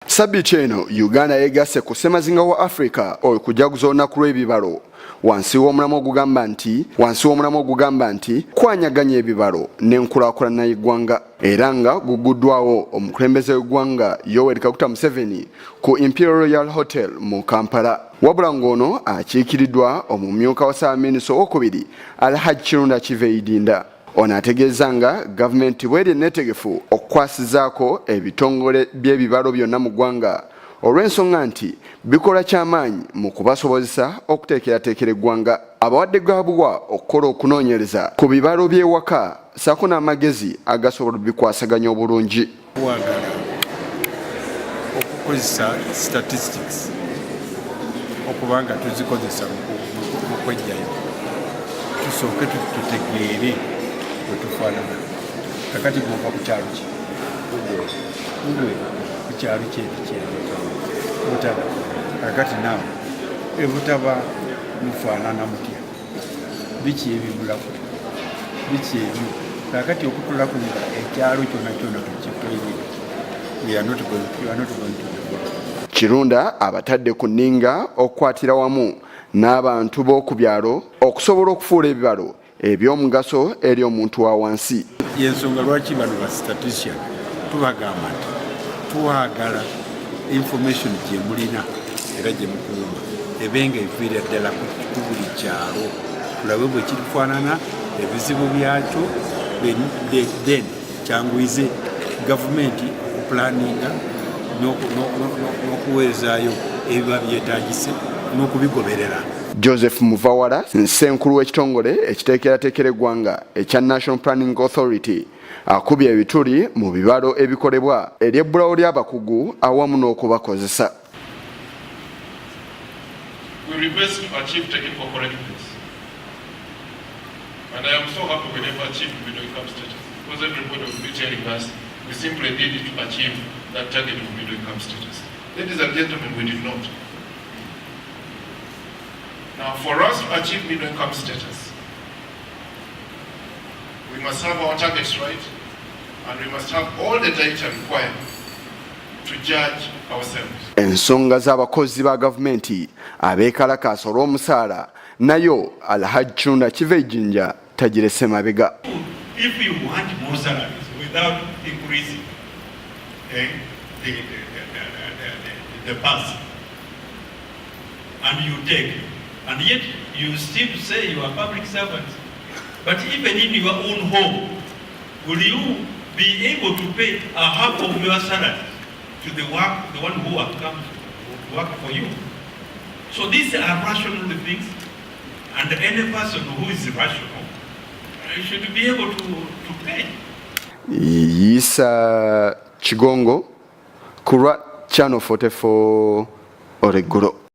Sabbiiti eno Uganda yegasse ku ssemazinga wa Africa okujaguza olunaku lw'ebibalo wansi w'omulamwa ogugamba nti kwanyaganya ebibalo n'enkulaakulana y'eggwanga era nga guguddwawo omukulembeze w'eggwanga Yoweri Kaguta Museveni ku Imperial Royal Hotel mu Kampala. Wabula ng'ono akiikiriddwa omumyuka wa Ssaabaminisita owokubiri HAJJI Kirunda Kivejinja. Ono ategeeza nga gavumenti bw'eri enneetegefu okukwasizaako ebitongole by'ebibalo byonna mu ggwanga olw'ensonga nti bikola ky'amaanyi mu kubasobozesa okuteekerateekera eggwanga. Abawadde gaabwa okukola okunoonyereza ku bibalo by'ewaka ssaako n'amagezi agasobola bikwasaganya obulungi. Twagala okukozesa statistics okubanga tuzikozesa mu kwejjayo tusooke tutegeere wetufaanana. Kakati gwova ku kyalo ki ku kyalo Butaba. Kakati naawe ebutaba mufaanana mutya, biki ebibulaku, biki ebyo. Kakati okutulaku nga ekyalo kyonna tukitoyirira. We are not going to do. Kirunda abatadde ku Ninga okukwatira wamu n'abantu b'oku byalo okusobola okufuula ebibalo eby'omugaso eri omuntu wa wansi. Yensonga lwaki bano ba statistician tubagamba nti twagala information gye mulina era gye mukuuma ebenga eviira ddala ku buli kyalo tulabe bwe kifaanana ebizibu byakyo then kyanguyize gavumenti okupulaninga n'okuweerezaayo ebiba byetaagise n'okubigoberera. Joseph Muvawala nsenkulu w'ekitongole ekiteekerateekera eggwanga ekya National Planning Authority akubye ebituli mu bibalo ebikolebwa ery'ebbulawo ly'abakugu awamu n'okubakozesa. We request to achieve technical correctness. And I am so happy we never achieved middle income status because everybody will be telling us we simply did it to achieve that target of middle income status. Ladies and gentlemen, we did not. Now, for us to achieve middle income status, we must have our targets right, and we must have all the data required to judge ourselves. Ensonga z'abakozi ba gavumenti abeekalakaasa olw'omusaala nayo HAJJI Kirunda Kivejinja tagirese mabega. If you want more salaries without increasing the past, and you take, and yet you still say you are public servants, but even in your own home, will you be able to pay a half of your salary to the one who has come to work for you? So these are rational things, and any person who is rational should be able to pay. Yisa Chigongo, Kura Channel 44 Oregoro.